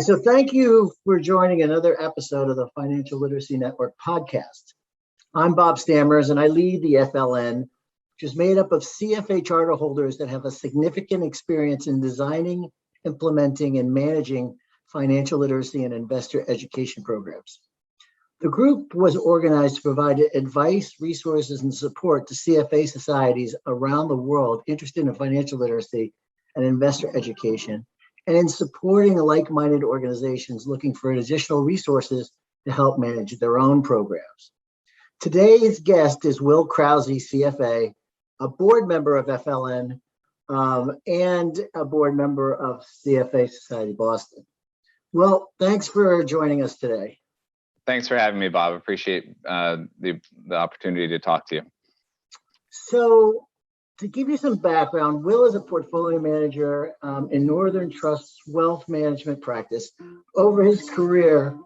So thank you for joining another episode of the Financial Literacy Network podcast. I'm Bob Stammers, and I lead the FLN, which is made up of CFA charter holders that have a significant experience in designing, implementing, and managing financial literacy and investor education programs. The group was organized to provide advice, resources, and support to CFA societies around the world interested in financial literacy and investor education, and in supporting like-minded organizations looking for additional resources to help manage their own programs. Today's guest is Will Krause, CFA, a board member of FLN, and a board member of CFA Society Boston. Well, thanks for joining us today. Thanks for having me, Bob. Appreciate the opportunity to talk to you. So, to give you some background, Will is a portfolio manager in Northern Trust's wealth management practice. Over his career,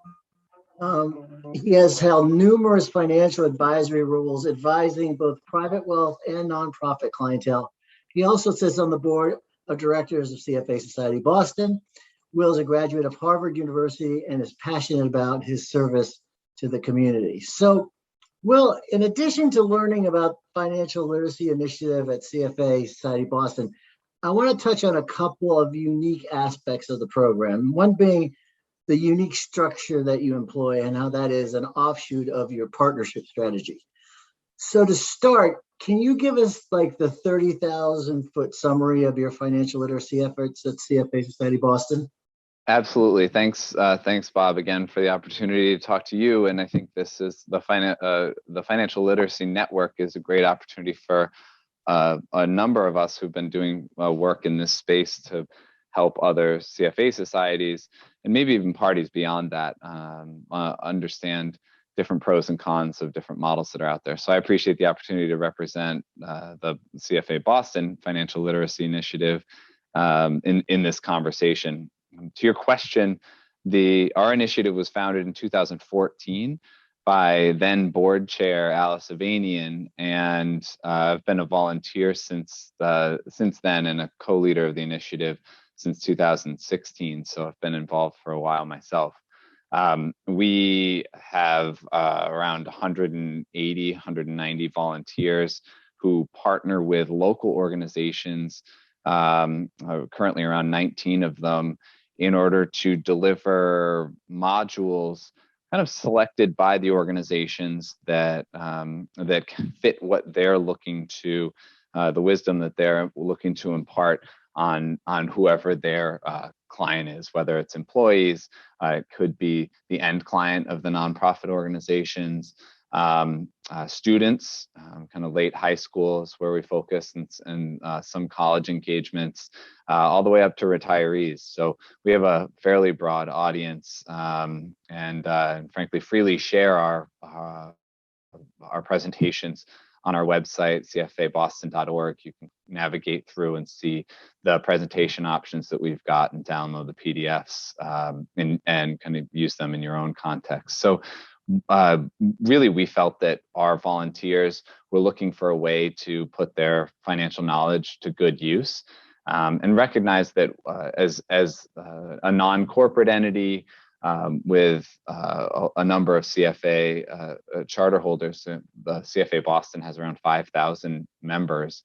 he has held numerous financial advisory roles, advising both private wealth and nonprofit clientele. He also sits on the board of directors of CFA Society Boston. Will is a graduate of Harvard University and is passionate about his service to the community. So, Will, in addition to learning about financial literacy initiative at CFA Society Boston, I want to touch on a couple of unique aspects of the program. One being the unique structure that you employ and how that is an offshoot of your partnership strategy. So to start, can you give us like the 30,000-foot summary of your financial literacy efforts at CFA Society Boston? Absolutely. Thanks, Bob, again for the opportunity to talk to you. And I think this is the Financial Literacy Network is a great opportunity for a number of us who've been doing work in this space to help other CFA societies and maybe even parties beyond that understand different pros and cons of different models that are out there. So I appreciate the opportunity to represent the CFA Boston Financial Literacy Initiative in this conversation. To your question, our initiative was founded in 2014 by then board chair Alice Avanian, and I've been a volunteer since then and a co-leader of the initiative since 2016. So I've been involved for a while myself. We have around 180, 190 volunteers who partner with local organizations, currently around 19 of them, in order to deliver modules kind of selected by the organizations that fit what they're looking to, the wisdom that they're looking to impart on whoever their client is, whether it's employees, it could be the end client of the nonprofit organizations, students, kind of late high school is where we focus, and some college engagements, all the way up to retirees. So we have a fairly broad audience, and frankly, freely share our presentations on our website, cfaboston.org. You can navigate through and see the presentation options that we've got and download the PDFs and kind of use them in your own context. So really, we felt that our volunteers were looking for a way to put their financial knowledge to good use, and recognize that as a non-corporate entity with a number of CFA charter holders, the CFA Boston has around 5,000 members.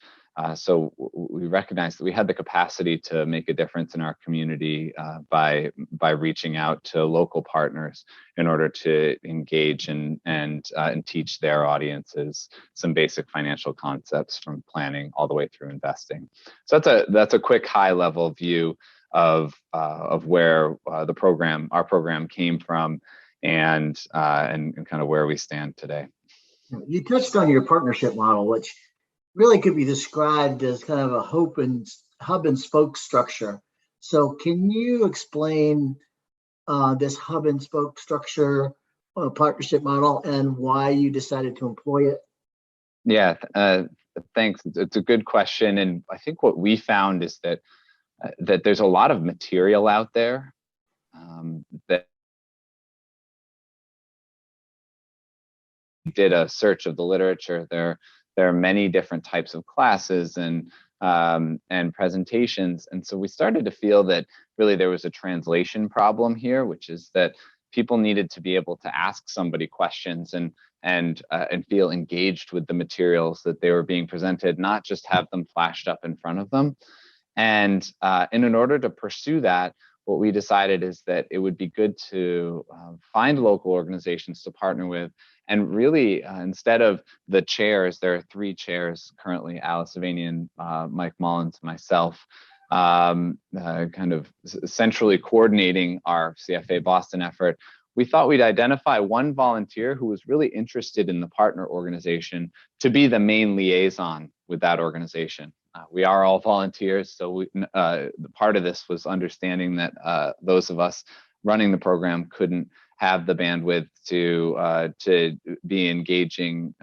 So we recognized that we had the capacity to make a difference in our community by reaching out to local partners in order to engage and teach their audiences some basic financial concepts from planning all the way through investing. So that's a quick high-level view of where our program came from, and kind of where we stand today. You touched on your partnership model, which really could be described as kind of a hub and spoke structure. So can you explain this hub and spoke structure partnership model and why you decided to employ it? Yeah, thanks. It's a good question. And I think what we found is that there's a lot of material out there that did a search of the literature. There are many different types of classes and and presentations. And so we started to feel that really there was a translation problem here, which is that people needed to be able to ask somebody questions and feel engaged with the materials that they were being presented, not just have them flashed up in front of them. And in order to pursue that, what we decided is that it would be good to find local organizations to partner with. And really, instead of the chairs, there are 3 chairs currently, Alice Avanian, Mike Mullins, myself, kind of centrally coordinating our CFA Boston effort. We thought we'd identify one volunteer who was really interested in the partner organization to be the main liaison with that organization. We are all volunteers, so part of this was understanding that those of us running the program couldn't have the bandwidth to be engaging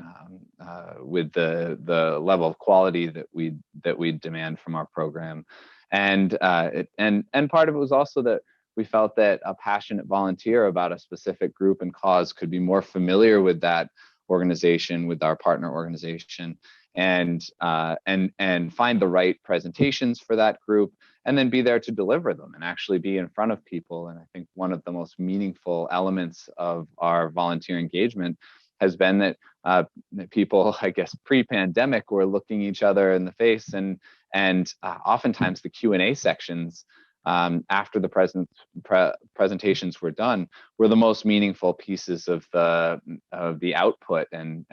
with the level of quality that we demand from our program, and part of it was also that we felt that a passionate volunteer about a specific group and cause could be more familiar with that organization, with our partner organization, and find the right presentations for that group, and then be there to deliver them and actually be in front of people. And I think one of the most meaningful elements of our volunteer engagement has been that people, I guess, pre-pandemic, were looking each other in the face, and oftentimes the Q&A sections after the presentations were done were the most meaningful pieces of the output and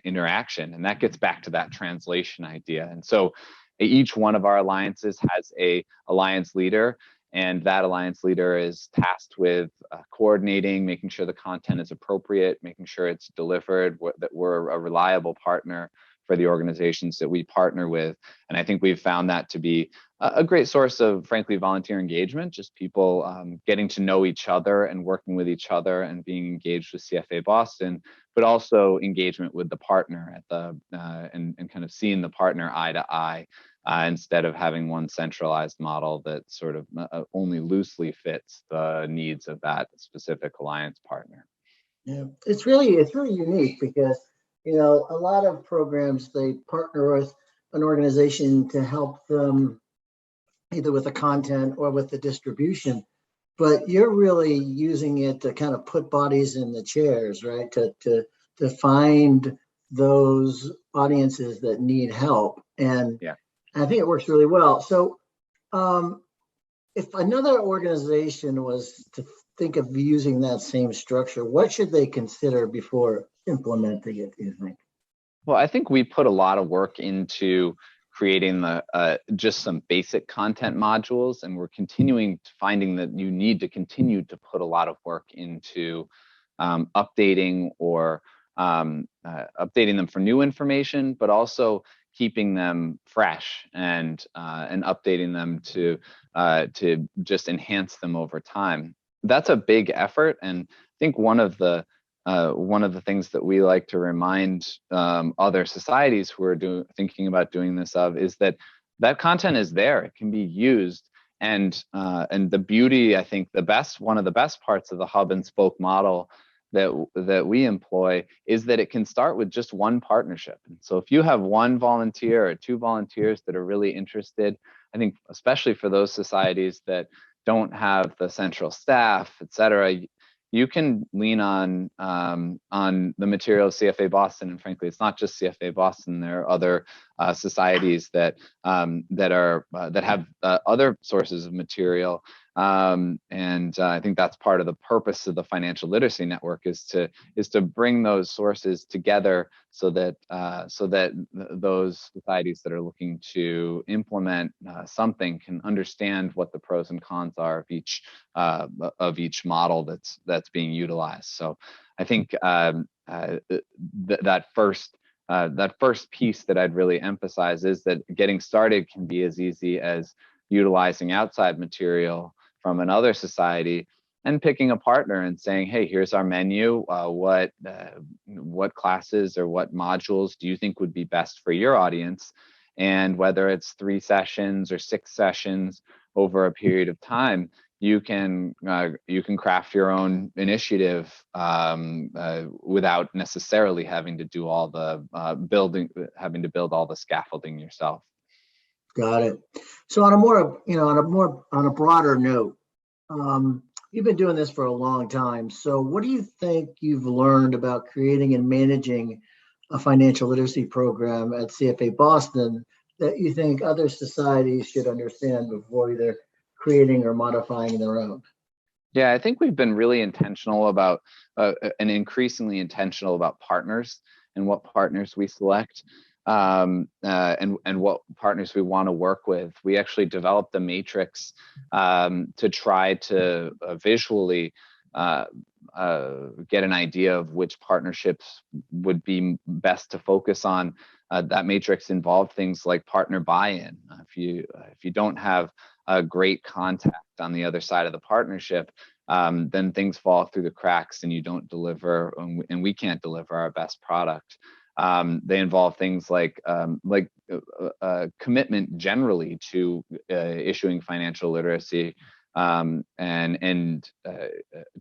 interaction. And that gets back to that translation idea. And so each one of our alliances has a alliance leader, and that alliance leader is tasked with coordinating, making sure the content is appropriate, making sure it's delivered, that we're a reliable partner for the organizations that we partner with. And I think we've found that to be a great source of, frankly, volunteer engagement, just people getting to know each other and working with each other and being engaged with CFA Boston, but also engagement with the partner at the and kind of seeing the partner eye to eye, instead of having one centralized model that sort of only loosely fits the needs of that specific alliance partner. Yeah, it's really unique because, you know, a lot of programs, they partner with an organization to help them either with the content or with the distribution, but you're really using it to kind of put bodies in the chairs, right? To find those audiences that need help. And yeah, I think it works really well. So if another organization was to think of using that same structure, what should they consider before implementing it, do you think? Well, I think we put a lot of work into creating the just some basic content modules, and we're finding that you need to continue to put a lot of work into updating them for new information, but also keeping them fresh and updating them to just enhance them over time. That's a big effort, and I think one of the things that we like to remind other societies who are thinking about doing this of is that content is there. It can be used, and the beauty, I think, one of the best parts of the hub and spoke model that we employ is that it can start with just one partnership. And so if you have one volunteer or 2 volunteers that are really interested, I think especially for those societies that don't have the central staff, et cetera, you can lean on the material of CFA Boston, and frankly, it's not just CFA Boston. There are other societies that have other sources of material, and I think that's part of the purpose of the Financial Literacy Network is to bring those sources together so that those societies that are looking to implement something can understand what the pros and cons are of each model that's being utilized. So I think that first piece that I'd really emphasize is that getting started can be as easy as utilizing outside material from another society and picking a partner and saying, hey, here's our menu. What classes or what modules do you think would be best for your audience? And whether it's 3 sessions or 6 sessions over a period of time, you can craft your own initiative without necessarily having to do all the build all the scaffolding yourself. Got it. So on a more, on a broader note, you've been doing this for a long time. So what do you think you've learned about creating and managing a financial literacy program at CFA Boston that you think other societies should understand before either creating or modifying their own? Yeah, I think we've been really intentional about and increasingly intentional about partners and what partners we select, and what partners we want to work with. We actually developed a matrix to try to visually get an idea of which partnerships would be best to focus on. That matrix involved things like partner buy-in. If you don't have a great contact on the other side of the partnership, then things fall through the cracks and you don't deliver, and we can't deliver our best product. They involve things like commitment generally to issuing financial literacy, and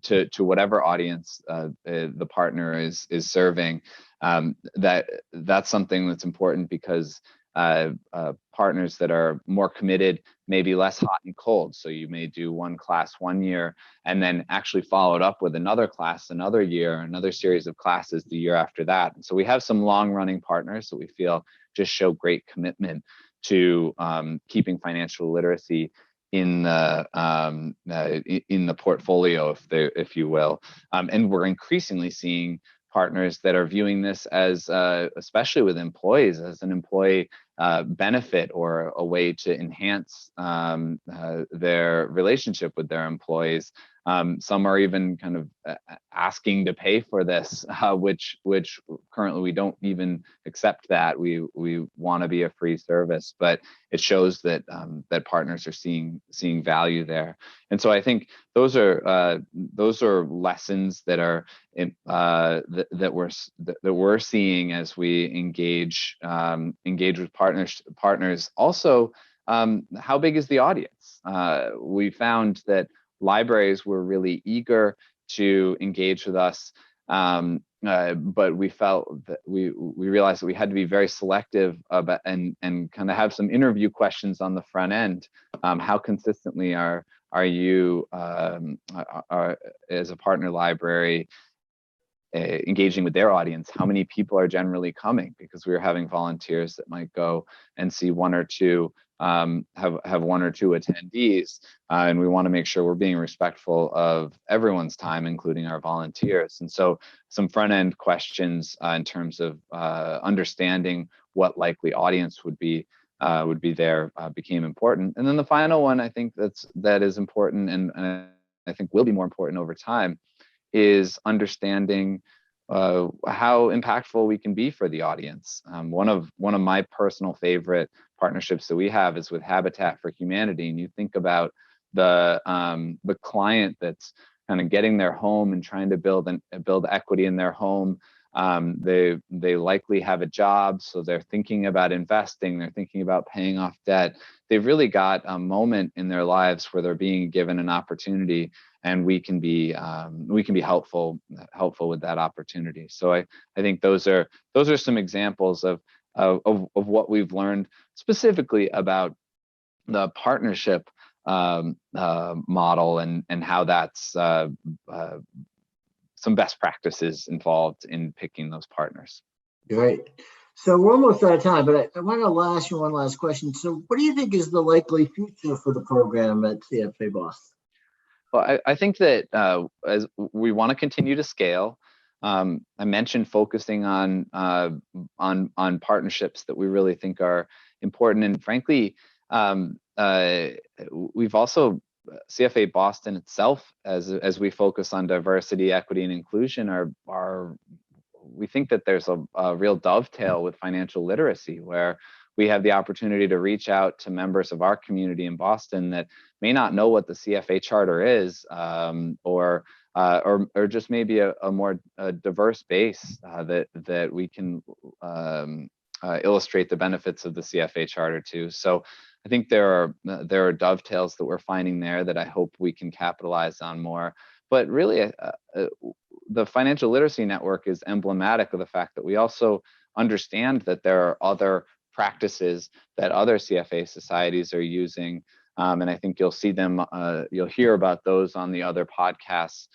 to whatever audience the partner is serving. That's something that's important because partners that are more committed may be less hot and cold. So you may do one class one year and then actually follow it up with another class another year, another series of classes the year after that. And so we have some long running partners that we feel just show great commitment to keeping financial literacy in the portfolio, if you will. And we're increasingly seeing partners that are viewing this as, especially with employees, as an employee benefit or a way to enhance their relationship with their employees. Some are even kind of asking to pay for this, which currently we don't even accept that. We want to be a free service, but it shows that that partners are seeing value there. And so I think those are lessons that are that we're seeing as we engage with partners. Also, how big is the audience? We found that libraries were really eager to engage with us, but we felt that we realized that we had to be very selective about and kind of have some interview questions on the front end. How consistently are you as a partner library engaging with their audience? How many people are generally coming? Because we were having volunteers that might go and see one or two, have one or two attendees, and we want to make sure we're being respectful of everyone's time, including our volunteers. And so some front end questions in terms of understanding what likely audience would be there became important. And then the final one, I think that is important, and I think will be more important over time, is understanding how impactful we can be for the audience. One of my personal favorite partnerships that we have is with Habitat for Humanity, and you think about the client that's kind of getting their home and trying to build equity in their home. They likely have a job, so they're thinking about investing, they're thinking about paying off debt. They've really got a moment in their lives where they're being given an opportunity, and we can be helpful with that opportunity. So I think those are some examples of what we've learned specifically about the partnership model and how that's some best practices involved in picking those partners. Great. So we're almost out of time, but I want to ask you one last question. So what do you think is the likely future for the program at CFA Boston? Well, I think that as we want to continue to scale, I mentioned focusing on partnerships that we really think are important, and frankly, we've also CFA Boston itself, as we focus on diversity, equity, and inclusion, we think that there's a real dovetail with financial literacy, where we have the opportunity to reach out to members of our community in Boston that may not know what the CFA charter is, or just maybe a more diverse base that we can illustrate the benefits of the CFA charter to. So I think there are dovetails that we're finding there that I hope we can capitalize on more. But really, the Financial Literacy Network is emblematic of the fact that we also understand that there are other practices that other CFA societies are using. And I think you'll see them, you'll hear about those on the other podcasts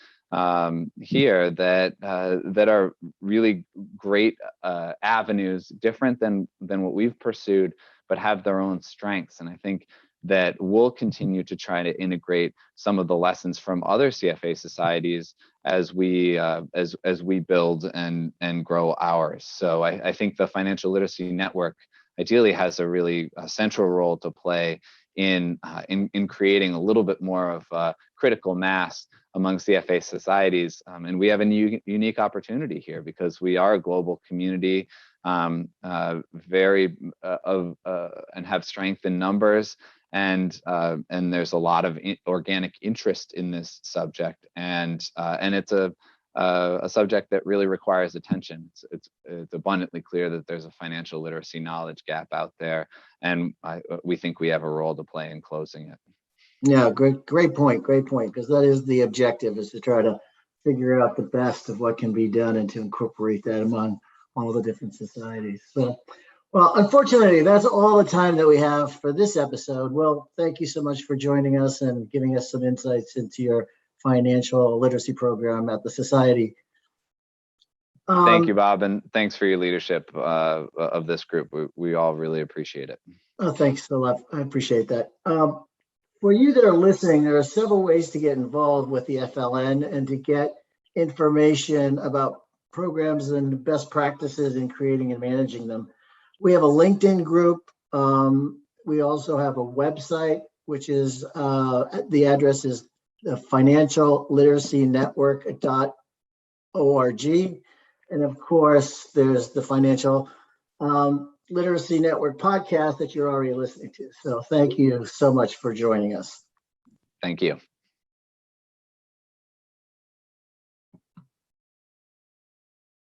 here that are really great avenues, different than what we've pursued, but have their own strengths. And I think that we'll continue to try to integrate some of the lessons from other CFA societies as we build and grow ours. So I think the Financial Literacy Network ideally has a really central role to play in creating a little bit more of critical mass among CFA societies. And we have a unique opportunity here because we are a global community, and have strength in numbers. And there's a lot of organic interest in this subject, and it's a subject that really requires attention. It's abundantly clear that there's a financial literacy knowledge gap out there, and we think we have a role to play in closing it. Yeah, great point, because that is the objective, is to try to figure out the best of what can be done and to incorporate that among all the different societies. So, well, unfortunately, that's all the time that we have for this episode. Well, thank you so much for joining us and giving us some insights into your financial literacy program at the Society. Thank you, Bob, and thanks for your leadership of this group. We all really appreciate it. Oh, thanks a lot. I appreciate that. For you that are listening, there are several ways to get involved with the FLN and to get information about programs and best practices in creating and managing them. We have a LinkedIn group. We also have a website, which is the address is the financialliteracynetwork.org. And of course, there's the Financial Literacy Network podcast that you're already listening to. So thank you so much for joining us. Thank you.